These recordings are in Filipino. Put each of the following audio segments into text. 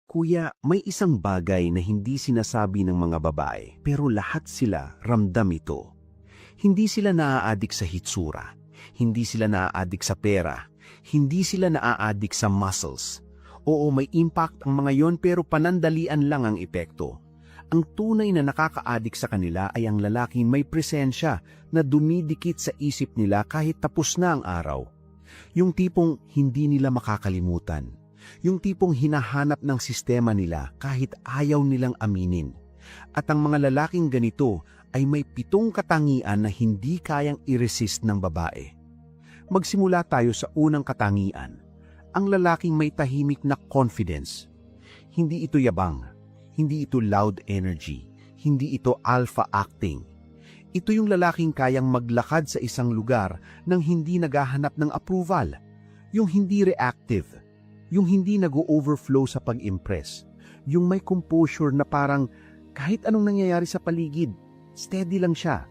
Kuya, may isang bagay na hindi sinasabi ng mga babae, pero lahat sila ramdam ito. Hindi sila naaadik sa hitsura, hindi sila naaadik sa pera, hindi sila naaadik sa muscles. Oo, may impact ang mga yon pero panandalian lang ang epekto. Ang tunay na nakakaadik sa kanila ay ang lalaking may presensya na dumidikit sa isip nila kahit tapos na ang araw. Yung tipong hindi nila makakalimutan. Yung tipong hinahanap ng sistema nila kahit ayaw nilang aminin. At ang mga lalaking ganito ay may 7 katangian na hindi kayang i-resist ng babae. Magsimula tayo sa unang katangian. Ang lalaking may tahimik na confidence. Hindi ito yabang, hindi ito loud energy, hindi ito alpha acting. Ito yung lalaking kayang maglakad sa isang lugar nang hindi naghahanap ng approval. Yung hindi reactive. Yung hindi nag-overflow sa pag-impress. Yung may composure na parang kahit anong nangyayari sa paligid, steady lang siya.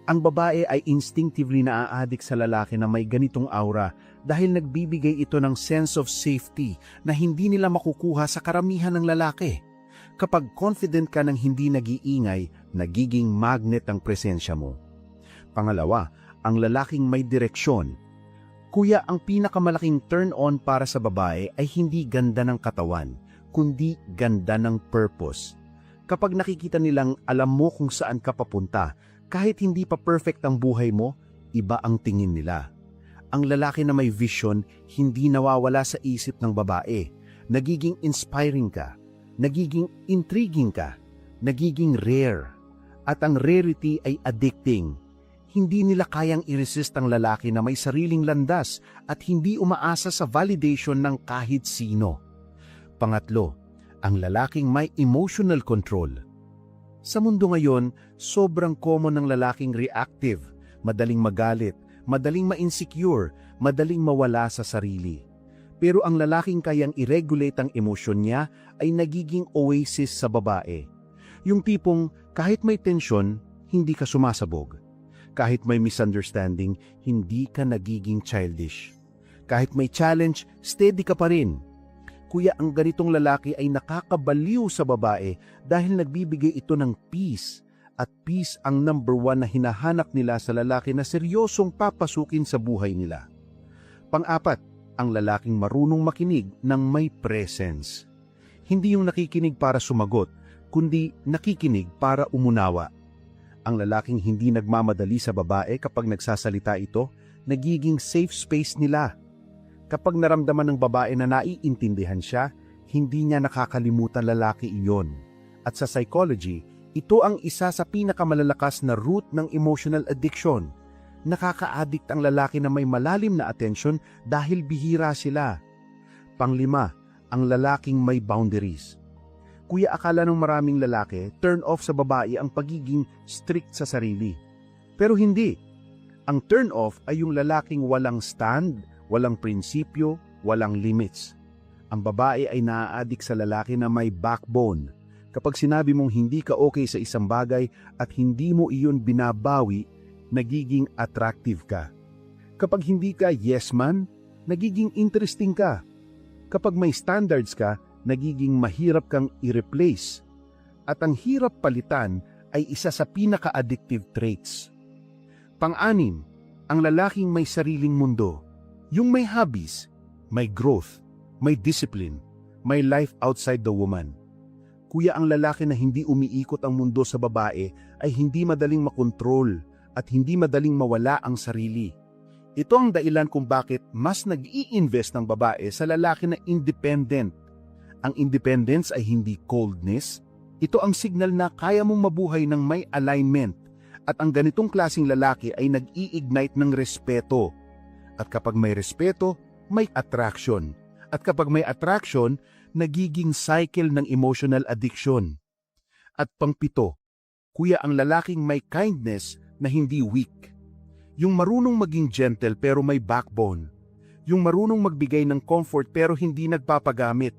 Ang babae ay instinctively naaadik sa lalaki na may ganitong aura dahil nagbibigay ito ng sense of safety na hindi nila makukuha sa karamihan ng lalaki. Kapag confident ka ng hindi nag-iingay, nagiging magnet ang presensya mo. Pangalawa, ang lalaking may direksyon. Kuya, ang pinakamalaking turn-on para sa babae ay hindi ganda ng katawan, kundi ganda ng purpose. Kapag nakikita nilang alam mo kung saan ka papunta, kahit hindi pa perfect ang buhay mo, iba ang tingin nila. Ang lalaki na may vision, hindi nawawala sa isip ng babae. Nagiging inspiring ka, nagiging intriguing ka, nagiging rare. At ang rarity ay addicting. Hindi nila kayang i-resist ang lalaki na may sariling landas at hindi umaasa sa validation ng kahit sino. Pangatlo, ang lalaking may emotional control. Sa mundo ngayon, sobrang common ng lalaking reactive, madaling magalit, madaling ma-insecure, madaling mawala sa sarili. Pero ang lalaking kayang i-regulate ang emosyon niya ay nagiging oasis sa babae. Yung tipong kahit may tensyon, hindi ka sumasabog. Kahit may misunderstanding, hindi ka nagiging childish. Kahit may challenge, steady ka pa rin. Kuya, ang ganitong lalaki ay nakakabaliw sa babae dahil nagbibigay ito ng peace. At peace ang number 1 na hinahanap nila sa lalaki na seryosong papasukin sa buhay nila. Pang-4, ang lalaking marunong makinig ng may presence. Hindi yung nakikinig para sumagot, kundi nakikinig para umunawa. Ang lalaking hindi nagmamadali sa babae kapag nagsasalita ito, nagiging safe space nila. Kapag naramdaman ng babae na naiintindihan siya, hindi niya nakakalimutan lalaki iyon. At sa psychology, ito ang isa sa pinakamalalakas na root ng emotional addiction. Nakaka-addict ang lalaki na may malalim na atensyon dahil bihira sila. Pang-5, ang lalaking may boundaries. Kuya, akala ng maraming lalaki, turn off sa babae ang pagiging strict sa sarili. Pero hindi. Ang turn off ay yung lalaking walang stand, walang prinsipyo, walang limits. Ang babae ay naaadik sa lalaki na may backbone. Kapag sinabi mong hindi ka okay sa isang bagay at hindi mo iyon binabawi, nagiging attractive ka. Kapag hindi ka yes man, nagiging interesting ka. Kapag may standards ka, nagiging mahirap kang i-replace. At ang hirap palitan ay isa sa pinaka-addictive traits. Pang-6, ang lalaking may sariling mundo. Yung may hobbies, may growth, may discipline, may life outside the woman. Kuya, ang lalaki na hindi umiikot ang mundo sa babae ay hindi madaling makontrol at hindi madaling mawala ang sarili. Ito ang dahilan kung bakit mas nag-i-invest ng babae sa lalaki na independent. Ang independence ay hindi coldness. Ito ang signal na kaya mong mabuhay ng may alignment. At ang ganitong klaseng lalaki ay nag-i-ignite ng respeto. At kapag may respeto, may attraction. At kapag may attraction, nagiging cycle ng emotional addiction. At pang-7, kuya, ang lalaking may kindness na hindi weak. Yung marunong maging gentle pero may backbone. Yung marunong magbigay ng comfort pero hindi nagpapagamit.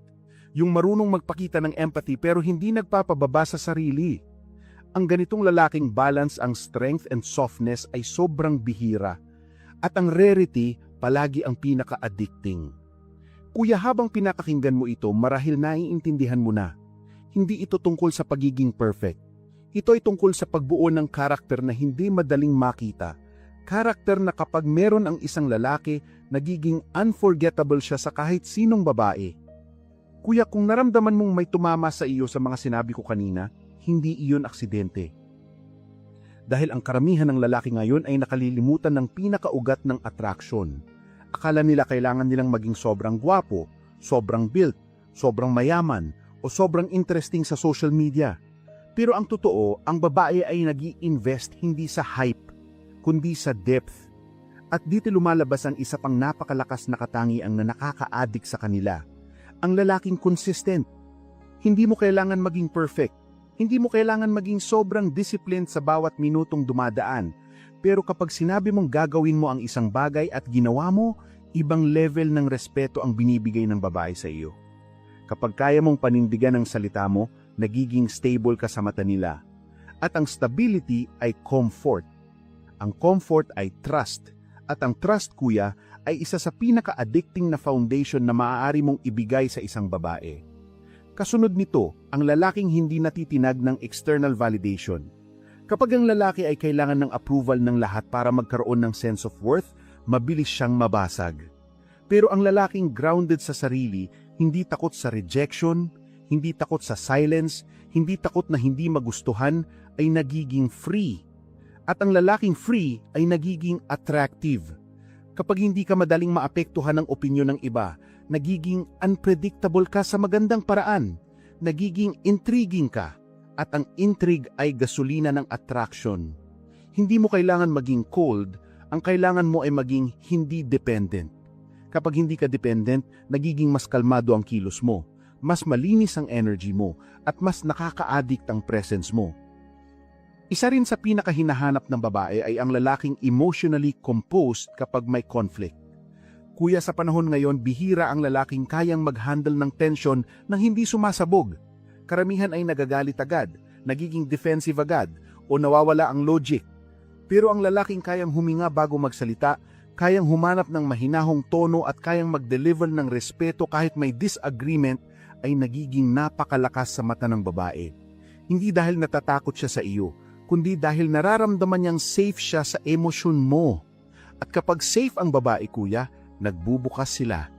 Yung marunong magpakita ng empathy pero hindi nagpapababa sa sarili. Ang ganitong lalaking balance ang strength and softness ay sobrang bihira. At ang rarity palagi ang pinaka-addicting. Kuya, habang pinakakinggan mo ito, marahil naiintindihan mo na. Hindi ito tungkol sa pagiging perfect. Ito ay tungkol sa pagbuo ng karakter na hindi madaling makita. Karakter na kapag meron ang isang lalaki, nagiging unforgettable siya sa kahit sinong babae. Kuya, kung naramdaman mong may tumama sa iyo sa mga sinabi ko kanina, hindi iyon aksidente. Dahil ang karamihan ng lalaki ngayon ay nakalilimutan ng pinakaugat ng attraction. Akala nila kailangan nilang maging sobrang gwapo, sobrang built, sobrang mayaman, o sobrang interesting sa social media. Pero ang totoo, ang babae ay nag-i-invest hindi sa hype, kundi sa depth. At dito lumalabas ang isa pang napakalakas na katangian na nakaka-addict sa kanila. Ang lalaking consistent. Hindi mo kailangan maging perfect. Hindi mo kailangan maging sobrang disciplined sa bawat minutong dumadaan. Pero kapag sinabi mong gagawin mo ang isang bagay at ginawa mo, ibang level ng respeto ang binibigay ng babae sa iyo. Kapag kaya mong panindigan ang salita mo, nagiging stable ka sa mata nila. At ang stability ay comfort. Ang comfort ay trust. At ang trust, kuya, ay isa sa pinaka-addicting na foundation na maaari mong ibigay sa isang babae. Kasunod nito, ang lalaking hindi natitinag ng external validation. Kapag ang lalaki ay kailangan ng approval ng lahat para magkaroon ng sense of worth, mabilis siyang mabasag. Pero ang lalaking grounded sa sarili, hindi takot sa rejection, hindi takot sa silence, hindi takot na hindi magustuhan, ay nagiging free. At ang lalaking free ay nagiging attractive. Kapag hindi ka madaling maapektuhan ng opinyon ng iba, nagiging unpredictable ka sa magandang paraan, nagiging intriguing ka, at ang intrigue ay gasolina ng attraction. Hindi mo kailangan maging cold, ang kailangan mo ay maging hindi dependent. Kapag hindi ka dependent, nagiging mas kalmado ang kilos mo, mas malinis ang energy mo, at mas nakaka-addict ang presence mo. Isa rin sa pinakahinahanap ng babae ay ang lalaking emotionally composed kapag may conflict. Kuya, sa panahon ngayon, bihira ang lalaking kayang mag-handle ng tension nang hindi sumasabog. Karamihan ay nagagalit agad, nagiging defensive agad, o nawawala ang logic. Pero ang lalaking kayang huminga bago magsalita, kayang humanap ng mahinahong tono at kayang mag-deliver ng respeto kahit may disagreement, ay nagiging napakalakas sa mata ng babae. Hindi dahil natatakot siya sa iyo, kundi dahil nararamdaman niyang safe siya sa emosyon mo. At kapag safe ang babae, kuya, nagbubukas sila.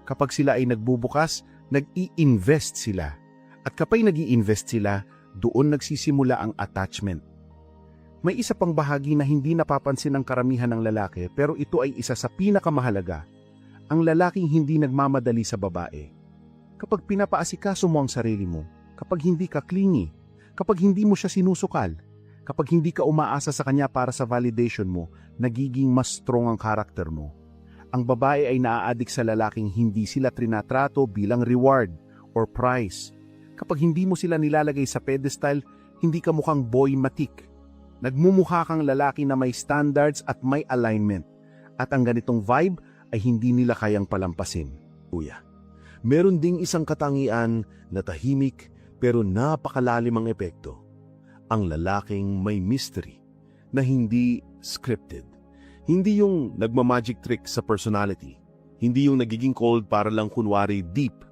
Kapag sila ay nagbubukas, nag-i-invest sila. At kapag nag-i-invest sila, doon nagsisimula ang attachment. May isa pang bahagi na hindi napapansin ng karamihan ng lalaki, pero ito ay isa sa pinakamahalaga. Ang lalaking hindi nagmamadali sa babae. Kapag pinapaasikaso mo ang sarili mo, kapag hindi ka clingy, kapag hindi mo siya sinusukal, kapag hindi ka umaasa sa kanya para sa validation mo, nagiging mas strong ang karakter mo. Ang babae ay naa-addict sa lalaking hindi sila trinatrato bilang reward or prize. Kapag hindi mo sila nilalagay sa pedestal, hindi ka mukhang boy matik. Nagmumukha kang lalaki na may standards at may alignment. At ang ganitong vibe ay hindi nila kayang palampasin. Kuya, meron ding isang katangian na tahimik pero napakalalim ang epekto. Ang lalaking may mystery na hindi scripted. Hindi yung nagmamagic trick sa personality. Hindi yung nagiging cold para lang kunwari deep.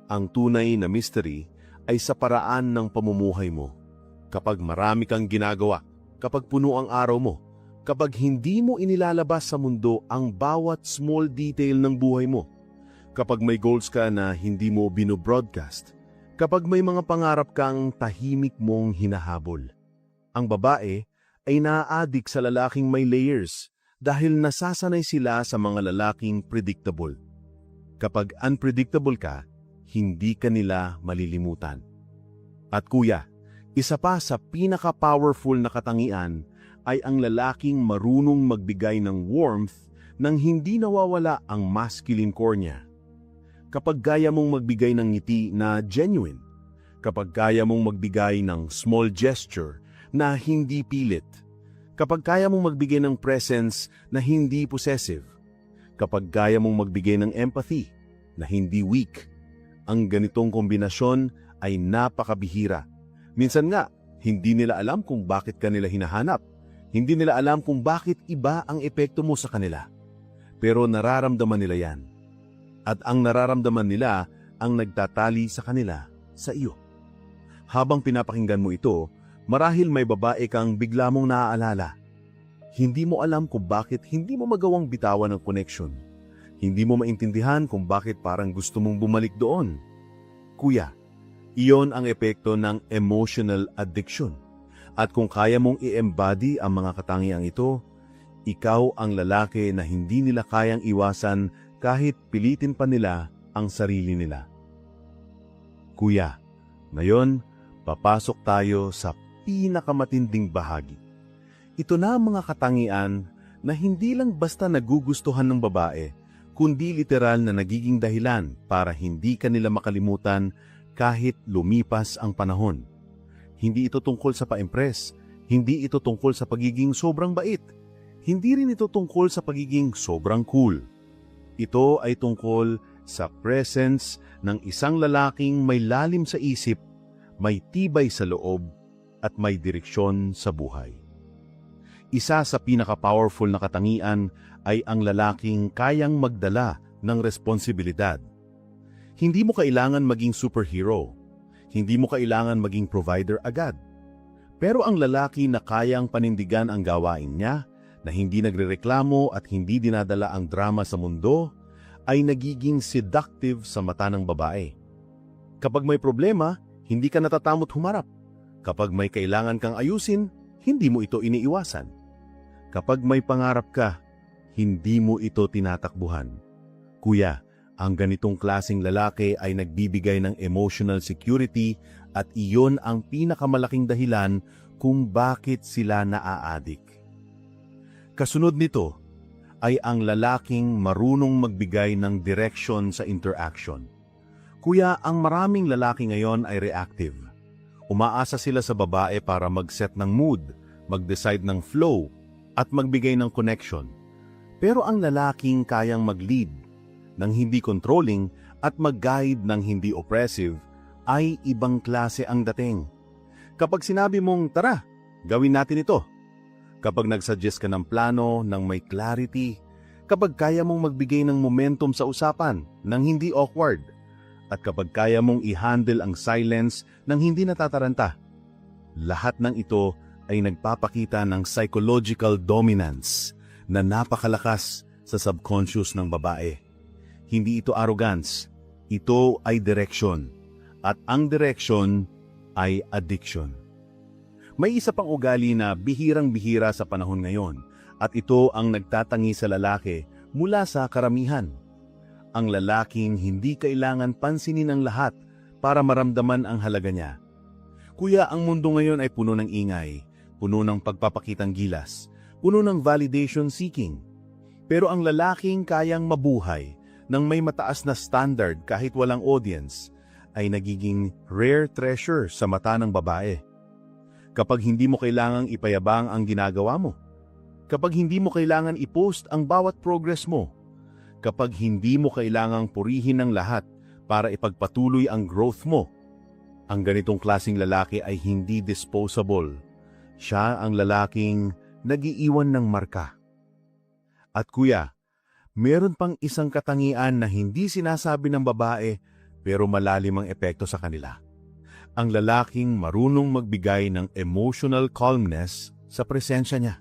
Ang tunay na mystery ay sa paraan ng pamumuhay mo. Kapag marami kang ginagawa, kapag puno ang araw mo, kapag hindi mo inilalabas sa mundo ang bawat small detail ng buhay mo, kapag may goals ka na hindi mo binobroadcast, kapag may mga pangarap kang tahimik mong hinahabol. Ang babae ay naa-addict sa lalaking may layers, dahil nasasanay sila sa mga lalaking predictable. Kapag unpredictable ka, hindi ka nila malilimutan. At kuya, isa pa sa pinaka-powerful na katangian ay ang lalaking marunong magbigay ng warmth nang hindi nawawala ang masculine core niya. Kapag kaya mong magbigay ng ngiti na genuine, kapag kaya mong magbigay ng small gesture na hindi pilit, kapag kaya mong magbigay ng presence na hindi possessive, kapag kaya mong magbigay ng empathy na hindi weak, ang ganitong kombinasyon ay napakabihira. Minsan nga, hindi nila alam kung bakit kanila hinahanap. Hindi nila alam kung bakit iba ang epekto mo sa kanila. Pero nararamdaman nila yan. At ang nararamdaman nila ang nagtatali sa kanila sa iyo. Habang pinapakinggan mo ito, marahil may babae kang bigla mong naaalala. Hindi mo alam kung bakit hindi mo magawang bitawan ang connection. Hindi mo maintindihan kung bakit parang gusto mong bumalik doon. Kuya, iyon ang epekto ng emotional addiction. At kung kaya mong i-embody ang mga katangiang ito, ikaw ang lalaki na hindi nila kayang iwasan kahit pilitin pa nila ang sarili nila. Kuya, ngayon, papasok tayo sa pinakamatinding bahagi. Ito na ang mga katangian na hindi lang basta nagugustuhan ng babae, kundi literal na nagiging dahilan para hindi ka nila makalimutan kahit lumipas ang panahon. Hindi ito tungkol sa pa-impress, hindi ito tungkol sa pagiging sobrang bait, hindi rin ito tungkol sa pagiging sobrang cool. Ito ay tungkol sa presence ng isang lalaking may lalim sa isip, may tibay sa loob, at may direksyon sa buhay. Isa sa pinaka-powerful na katangian ay ang lalaking kayang magdala ng responsibilidad. Hindi mo kailangan maging superhero. Hindi mo kailangan maging provider agad. Pero ang lalaki na kayang panindigan ang gawain niya, na hindi nagrereklamo at hindi dinadala ang drama sa mundo, ay nagiging seductive sa mata ng babae. Kapag may problema, hindi ka natatamot humarap. Kapag may kailangan kang ayusin, hindi mo ito iniiwasan. Kapag may pangarap ka, hindi mo ito tinatakbuhan. Kuya, ang ganitong klaseng lalaki ay nagbibigay ng emotional security at iyon ang pinakamalaking dahilan kung bakit sila naaadik. Kasunod nito ay ang lalaking marunong magbigay ng direksyon sa interaction. Kuya, ang maraming lalaki ngayon ay reactive. Umaasa sila sa babae para mag-set ng mood, mag-decide ng flow, at magbigay ng connection. Pero ang lalaking kayang mag-lead ng hindi controlling at mag-guide ng hindi oppressive ay ibang klase ang dating. Kapag sinabi mong, tara, gawin natin ito. Kapag nagsuggest ka ng plano, ng may clarity, kapag kaya mong magbigay ng momentum sa usapan, ng hindi awkward, at kapag kaya mong i-handle ang silence ng hindi natataranta. Lahat ng ito ay nagpapakita ng psychological dominance na napakalakas sa subconscious ng babae. Hindi ito arrogance, ito ay direction, at ang direction ay addiction. May isa pang ugali na bihirang-bihira sa panahon ngayon at ito ang nagtatangi sa lalaki mula sa karamihan. Ang lalaking hindi kailangan pansinin ang lahat para maramdaman ang halaga niya. Kuya, ang mundo ngayon ay puno ng ingay, puno ng pagpapakitang gilas, puno ng validation seeking. Pero ang lalaking kayang mabuhay ng may mataas na standard kahit walang audience ay nagiging rare treasure sa mata ng babae. Kapag hindi mo kailangang ipayabang ang ginagawa mo, kapag hindi mo kailangan i-post ang bawat progress mo, kapag hindi mo kailangang purihin ng lahat para ipagpatuloy ang growth mo, ang ganitong klaseng lalaki ay hindi disposable. Siya ang lalaking nag-iiwan ng marka. At kuya, meron pang isang katangian na hindi sinasabi ng babae pero malalim ang epekto sa kanila. Ang lalaking marunong magbigay ng emotional calmness sa presensya niya.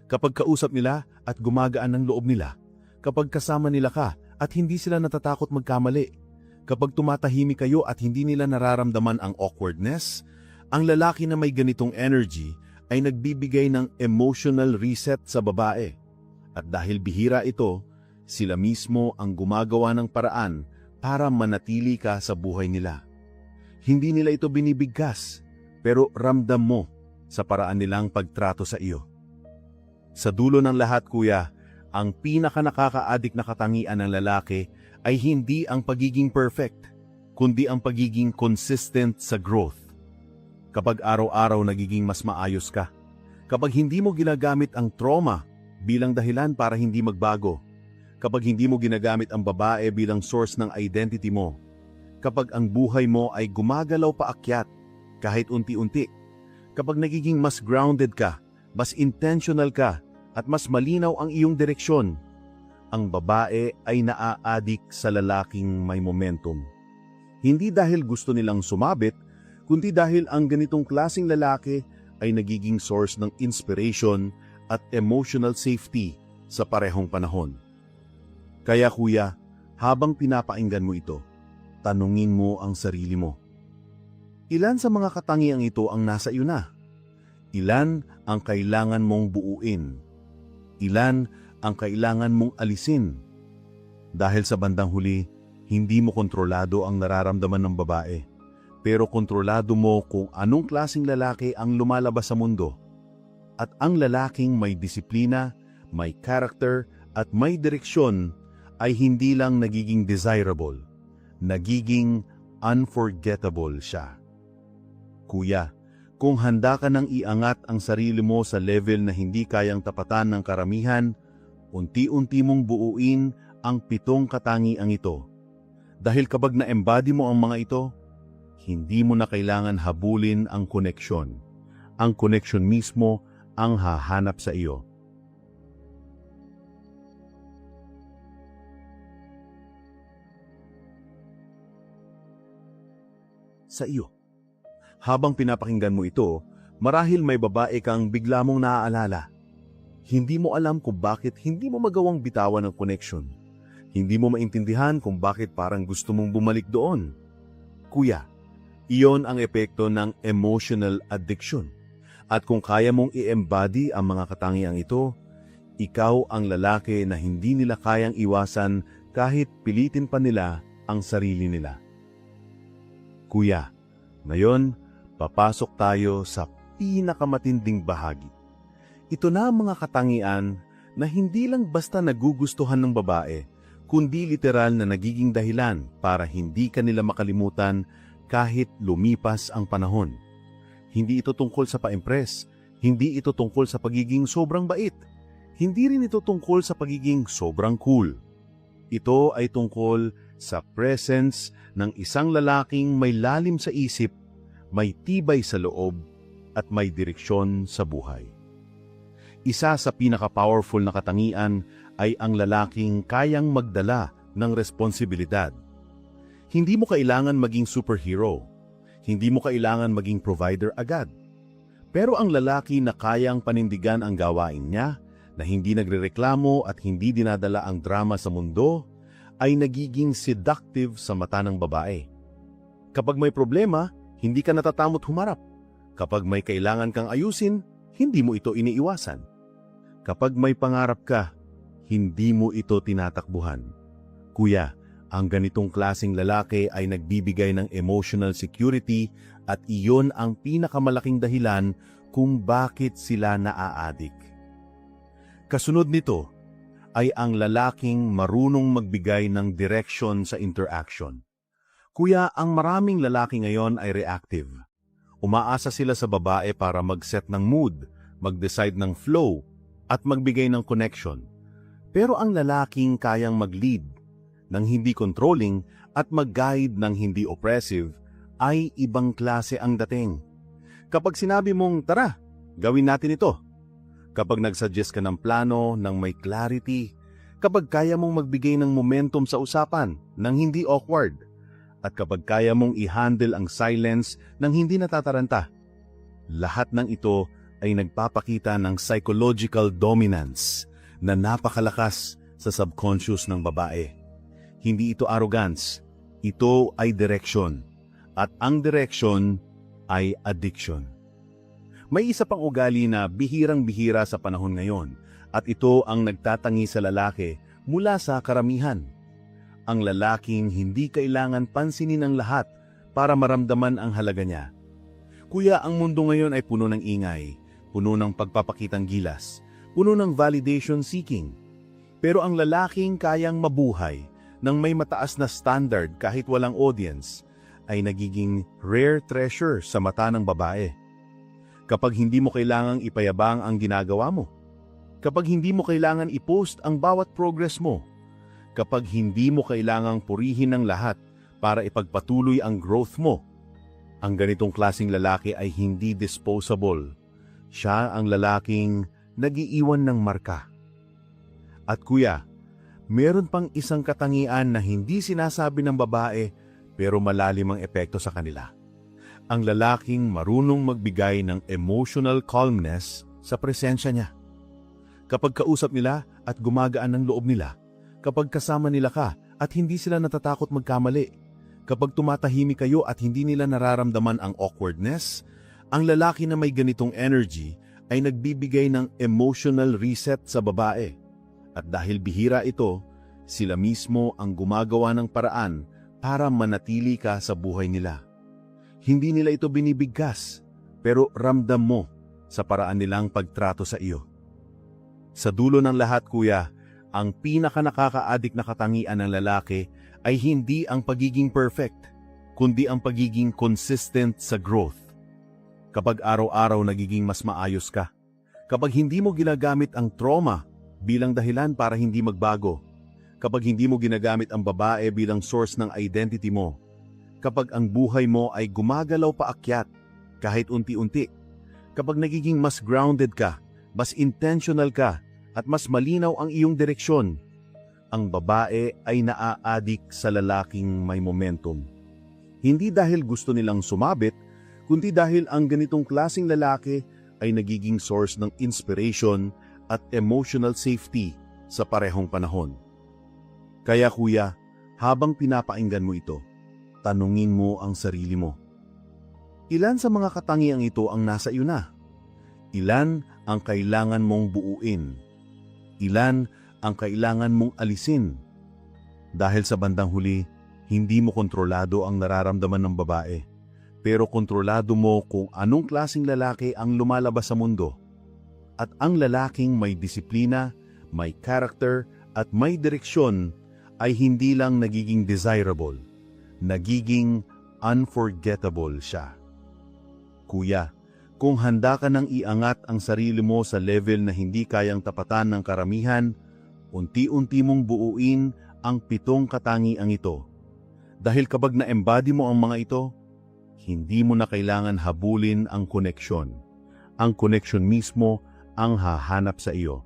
Kapag kausap nila at gumagaan ng loob nila, kapag kasama nila ka at hindi sila natatakot magkamali, kapag tumatahimik kayo at hindi nila nararamdaman ang awkwardness, ang lalaki na may ganitong energy ay nagbibigay ng emotional reset sa babae. At dahil bihira ito, sila mismo ang gumagawa ng paraan para manatili ka sa buhay nila. Hindi nila ito binibigkas, pero ramdam mo sa paraan nilang pagtrato sa iyo. Sa dulo ng lahat, kuya, ang pinaka-nakaka-addict na katangian ng lalaki ay hindi ang pagiging perfect, kundi ang pagiging consistent sa growth. Kapag araw-araw nagiging mas maayos ka, kapag hindi mo ginagamit ang trauma bilang dahilan para hindi magbago, kapag hindi mo ginagamit ang babae bilang source ng identity mo, kapag ang buhay mo ay gumagalaw paakyat kahit unti-unti, kapag nagiging mas grounded ka, mas intentional ka, at mas malinaw ang iyong direksyon, ang babae ay naa-addict sa lalaking may momentum. Hindi dahil gusto nilang sumabit, kundi dahil ang ganitong klaseng lalaki ay nagiging source ng inspiration at emotional safety sa parehong panahon. Kaya kuya, habang pinapakinggan mo ito, tanungin mo ang sarili mo. Ilan sa mga katangiang ito ang nasa iyo na? Ilan ang kailangan mong buuin? Ilan ang kailangan mong alisin? Dahil sa bandang huli, hindi mo kontrolado ang nararamdaman ng babae, pero kontrolado mo kung anong klaseng lalaki ang lumalabas sa mundo. At ang lalaking may disiplina, may character, at may direksyon ay hindi lang nagiging desirable, nagiging unforgettable siya. Kuya, kung handa ka nang iangat ang sarili mo sa level na hindi kayang tapatan ng karamihan, unti-unti mong buuin ang 7 katangiang ito. Dahil kapag na-embody mo ang mga ito, hindi mo na kailangan habulin ang koneksyon. Ang koneksyon mismo ang hahanap sa iyo. Sa iyo. Habang pinapakinggan mo ito, marahil may babae kang bigla mong naaalala. Hindi mo alam kung bakit hindi mo magawang bitawan ang connection. Hindi mo maintindihan kung bakit parang gusto mong bumalik doon. Kuya, iyon ang epekto ng emotional addiction. At kung kaya mong i-embody ang mga katangiang ito, ikaw ang lalaki na hindi nila kayang iwasan kahit pilitin pa nila ang sarili nila. Kuya, ngayon, papasok tayo sa pinakamatinding bahagi. Ito na ang mga katangian na hindi lang basta nagugustuhan ng babae, kundi literal na nagiging dahilan para hindi ka nila makalimutan kahit lumipas ang panahon. Hindi ito tungkol sa pa-impress, hindi ito tungkol sa pagiging sobrang bait, hindi rin ito tungkol sa pagiging sobrang cool. Ito ay tungkol sa presence ng isang lalaking may lalim sa isip, may tibay sa loob, at may direksyon sa buhay. Isa sa pinaka-powerful na katangian ay ang lalaking kayang magdala ng responsibilidad. Hindi mo kailangan maging superhero. Hindi mo kailangan maging provider agad. Pero ang lalaki na kayang panindigan ang gawain niya, na hindi nagrereklamo at hindi dinadala ang drama sa mundo, ay nagiging seductive sa mata ng babae. Kapag may problema, hindi ka natatamot humarap. Kapag may kailangan kang ayusin, hindi mo ito iniiwasan. Kapag may pangarap ka, hindi mo ito tinatakbuhan. Kuya, ang ganitong klaseng lalaki ay nagbibigay ng emotional security at iyon ang pinakamalaking dahilan kung bakit sila naa-addict. Kasunod nito ay ang lalaking marunong magbigay ng direction sa interaction. Kuya, ang maraming lalaki ngayon ay reactive. Umaasa sila sa babae para mag-set ng mood, mag-decide ng flow, at magbigay ng connection. Pero ang lalaking kayang mag-lead, ng hindi controlling, at mag-guide ng hindi oppressive, ay ibang klase ang dating. Kapag sinabi mong, tara, gawin natin ito. Kapag nagsuggest ka ng plano, ng may clarity, kapag kaya mong magbigay ng momentum sa usapan, ng hindi awkward, at kapag kaya mong i-handle ang silence ng hindi natataranta. Lahat ng ito ay nagpapakita ng psychological dominance na napakalakas sa subconscious ng babae. Hindi ito arrogance, ito ay direction, at ang direction ay addiction. May isa pang ugali na bihirang-bihira sa panahon ngayon, at ito ang nagtatangi sa lalaki mula sa karamihan. Ang lalaking hindi kailangan pansinin ng lahat para maramdaman ang halaga niya. Kuya, ang mundo ngayon ay puno ng ingay, puno ng pagpapakitang gilas, puno ng validation seeking. Pero ang lalaking kayang mabuhay ng may mataas na standard kahit walang audience ay nagiging rare treasure sa mata ng babae. Kapag hindi mo kailangang ipayabang ang ginagawa mo, kapag hindi mo kailangan i-post ang bawat progress mo, kapag hindi mo kailangang purihin ng lahat para ipagpatuloy ang growth mo, ang ganitong klaseng lalaki ay hindi disposable. Siya ang lalaking nag-iiwan ng marka. At kuya, Meron pang isang katangian na hindi sinasabi ng babae pero malalim ang epekto sa kanila. Ang lalaking marunong magbigay ng emotional calmness sa presensya niya. Kapag kausap nila at gumagaan ng loob nila, kapag kasama nila ka at hindi sila natatakot magkamali, kapag tumatahimik kayo at hindi nila nararamdaman ang awkwardness, ang lalaki na may ganitong energy ay nagbibigay ng emotional reset sa babae. At dahil bihira ito, sila mismo ang gumagawa ng paraan para manatili ka sa buhay nila. Hindi nila ito binibigkas, pero ramdam mo sa paraan nilang pagtrato sa iyo. Sa dulo ng lahat, kuya, ang pinaka-nakaka-addict na katangian ng lalaki ay hindi ang pagiging perfect, kundi ang pagiging consistent sa growth. Kapag araw-araw nagiging mas maayos ka, kapag hindi mo ginagamit ang trauma bilang dahilan para hindi magbago, kapag hindi mo ginagamit ang babae bilang source ng identity mo, kapag ang buhay mo ay gumagalaw paakyat kahit unti-unti, kapag nagiging mas grounded ka, mas intentional ka, at mas malinaw ang iyong direksyon, ang babae ay naa-addict sa lalaking may momentum. Hindi dahil gusto nilang sumabit, kundi dahil ang ganitong klaseng lalaki ay nagiging source ng inspiration at emotional safety sa parehong panahon. Kaya kuya, habang pinapakinggan mo ito, tanungin mo ang sarili mo. Ilan sa mga katangiang ito ang nasa iyo na? Ilan ang kailangan mong buuin? Ilan ang kailangan mong alisin? Dahil sa bandang huli, hindi mo kontrolado ang nararamdaman ng babae, pero kontrolado mo kung anong klaseng lalaki ang lumalabas sa mundo. At ang lalaking may disiplina, may character, at may direksyon ay hindi lang nagiging desirable, nagiging unforgettable siya. Kuya, kung handa ka nang iangat ang sarili mo sa level na hindi kayang tapatan ng karamihan, unti-unti mong buuin ang 7 katangiang ito. Dahil kapag na-embody mo ang mga ito, hindi mo na kailangan habulin ang koneksyon. Ang koneksyon mismo ang hahanap sa iyo.